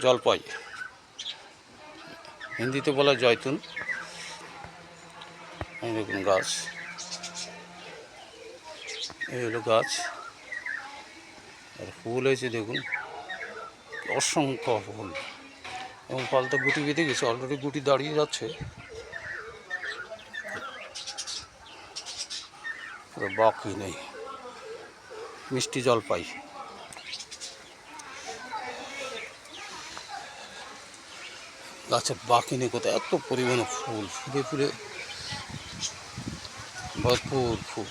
জলপাই, হিন্দিতে বলা জয়তুন। এই দেখুন গাছ, এই হলো গাছ, আর ফুল হয়েছে দেখুন, অসংখ্য ফুল, এবং ফলটা গুটি বেঁধে গেছে, অলরেডি গুটি দাঁড়িয়ে যাচ্ছে, বাকি নেই। মিষ্টি জলপাই, গাছের বাকি নেই কোথায়, এত পরিমাণে ফুল, ফুলে ফুলে ভরপুর ফুল।